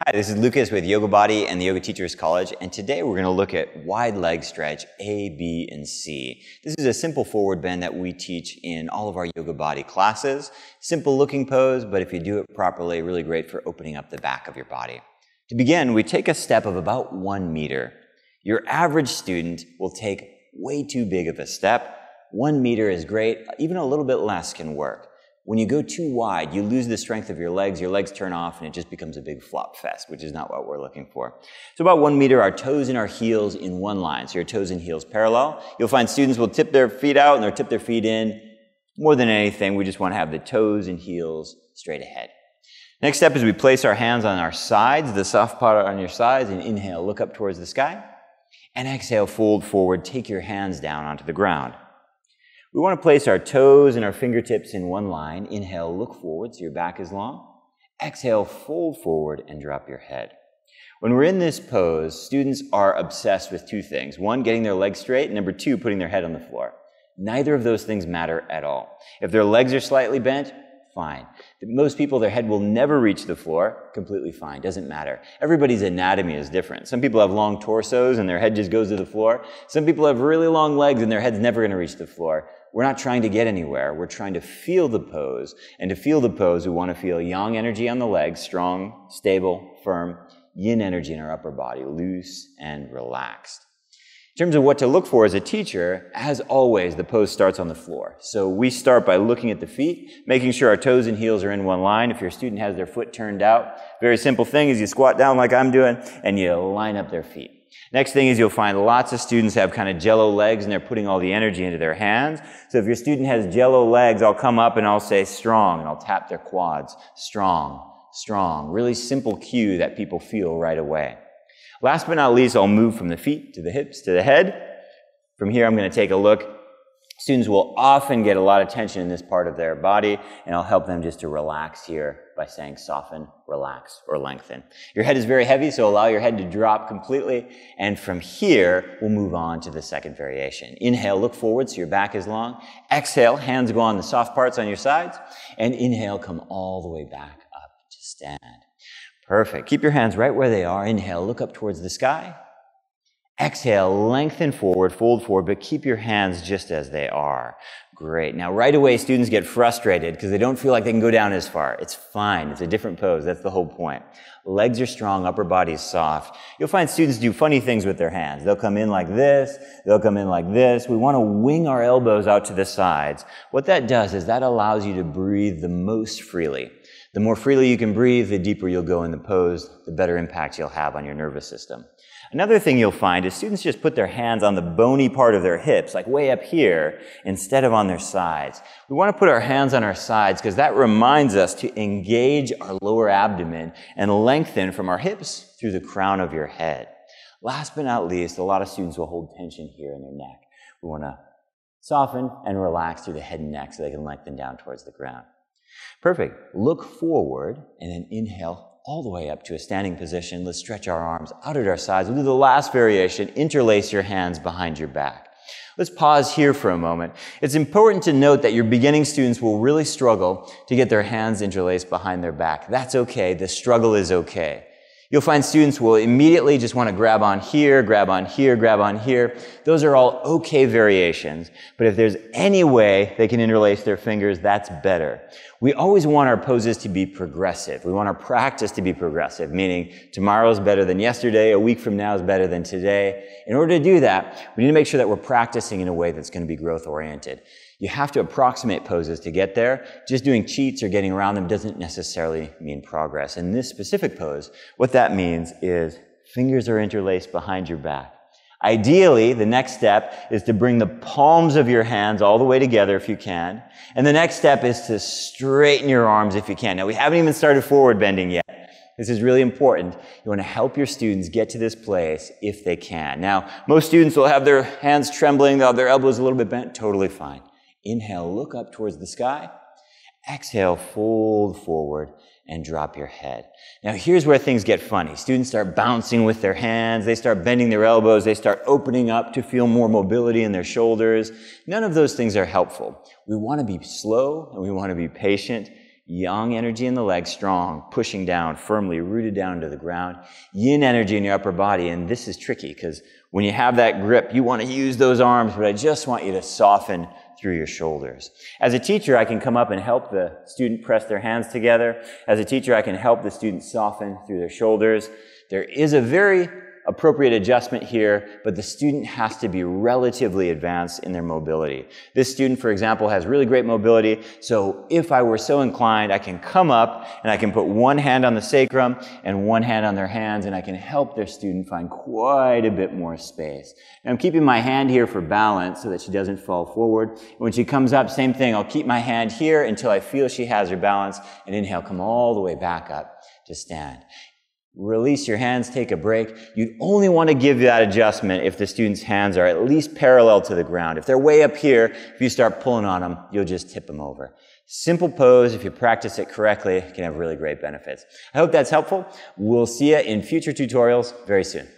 Hi, this is Lucas with YOGABODY and the Yoga Teachers College, and today we're going to look at wide leg stretch A, B, and C. This is a simple forward bend that we teach in all of our YOGABODY classes. Simple looking pose, but if you do it properly, really great for opening up the back of your body. To begin, we take a step of about 1 meter. Your average student will take way too big of a step. 1 meter is great, even a little bit less can work. When you go too wide, you lose the strength of your legs turn off, and it just becomes a big flop fest, which is not what we're looking for. So about 1 meter, our toes and our heels in one line. So your toes and heels parallel. You'll find students will tip their feet out and they'll tip their feet in. More than anything, we just want to have the toes and heels straight ahead. Next step is we place our hands on our sides, the soft part on your sides, and inhale, look up towards the sky. And exhale, fold forward, take your hands down onto the ground. We want to place our toes and our fingertips in one line. Inhale, look forward so your back is long. Exhale, fold forward and drop your head. When we're in this pose, students are obsessed with two things. One, getting their legs straight, and number two, putting their head on the floor. Neither of those things matter at all. If their legs are slightly bent, fine. Most people, their head will never reach the floor, completely fine, doesn't matter. Everybody's anatomy is different. Some people have long torsos and their head just goes to the floor. Some people have really long legs and their head's never going to reach the floor. We're not trying to get anywhere. We're trying to feel the pose. And to feel the pose, we want to feel yang energy on the legs, strong, stable, firm, yin energy in our upper body, loose and relaxed. In terms of what to look for as a teacher, as always, the pose starts on the floor. So we start by looking at the feet, making sure our toes and heels are in one line. If your student has their foot turned out, very simple thing is you squat down like I'm doing and you line up their feet. Next thing is you'll find lots of students have kind of jello legs and they're putting all the energy into their hands. So if your student has jello legs, I'll come up and I'll say strong and I'll tap their quads. Strong, strong. Really simple cue that people feel right away. Last but not least, I'll move from the feet to the hips to the head. From here, I'm going to take a look. Students will often get a lot of tension in this part of their body, and I'll help them just to relax here by saying soften, relax, or lengthen. Your head is very heavy, so allow your head to drop completely, and from here, we'll move on to the second variation. Inhale, look forward so your back is long. Exhale, hands go on the soft parts on your sides, and inhale, come all the way back up to stand. Perfect. Keep your hands right where they are. Inhale, look up towards the sky. Exhale, lengthen forward, fold forward, but keep your hands just as they are. Great. Now, right away, students get frustrated because they don't feel like they can go down as far. It's fine. It's a different pose. That's the whole point. Legs are strong, upper body is soft. You'll find students do funny things with their hands. They'll come in like this. They'll come in like this. We want to wing our elbows out to the sides. What that does is that allows you to breathe the most freely. The more freely you can breathe, the deeper you'll go in the pose, the better impact you'll have on your nervous system. Another thing you'll find is students just put their hands on the bony part of their hips, like way up here, instead of on their sides. We want to put our hands on our sides because that reminds us to engage our lower abdomen and lengthen from our hips through the crown of your head. Last but not least, a lot of students will hold tension here in their neck. We want to soften and relax through the head and neck so they can lengthen down towards the ground. Perfect. Look forward and then inhale all the way up to a standing position. Let's stretch our arms out at our sides. We'll do the last variation. Interlace your hands behind your back. Let's pause here for a moment. It's important to note that your beginning students will really struggle to get their hands interlaced behind their back. That's okay. The struggle is okay. You'll find students will immediately just want to grab on here, grab on here, grab on here. Those are all okay variations, but if there's any way they can interlace their fingers, that's better. We always want our poses to be progressive. We want our practice to be progressive, meaning tomorrow is better than yesterday, a week from now is better than today. In order to do that, we need to make sure that we're practicing in a way that's going to be growth-oriented. You have to approximate poses to get there. Just doing cheats or getting around them doesn't necessarily mean progress. In this specific pose, what that means is fingers are interlaced behind your back. Ideally, the next step is to bring the palms of your hands all the way together if you can. And the next step is to straighten your arms if you can. Now, we haven't even started forward bending yet. This is really important. You want to help your students get to this place if they can. Now, most students will have their hands trembling, they'll have their elbows a little bit bent, totally fine. Inhale, look up towards the sky. Exhale, fold forward and drop your head. Now here's where things get funny. Students start bouncing with their hands, they start bending their elbows, they start opening up to feel more mobility in their shoulders. None of those things are helpful. We want to be slow and we want to be patient. Yang energy in the legs, strong, pushing down, firmly rooted down to the ground. Yin energy in your upper body, and this is tricky because when you have that grip, you want to use those arms, but I just want you to soften through your shoulders. As a teacher, I can come up and help the student press their hands together. As a teacher, I can help the student soften through their shoulders. There is a very appropriate adjustment here, but the student has to be relatively advanced in their mobility. This student, for example, has really great mobility, so if I were so inclined, I can come up and I can put one hand on the sacrum and one hand on their hands, and I can help their student find quite a bit more space. And I'm keeping my hand here for balance so that she doesn't fall forward. When she comes up, same thing, I'll keep my hand here until I feel she has her balance, and inhale, come all the way back up to stand. Release your hands, take a break. You'd only want to give that adjustment if the student's hands are at least parallel to the ground. If they're way up here, if you start pulling on them, you'll just tip them over. Simple pose, if you practice it correctly, can have really great benefits. I hope that's helpful. We'll see you in future tutorials very soon.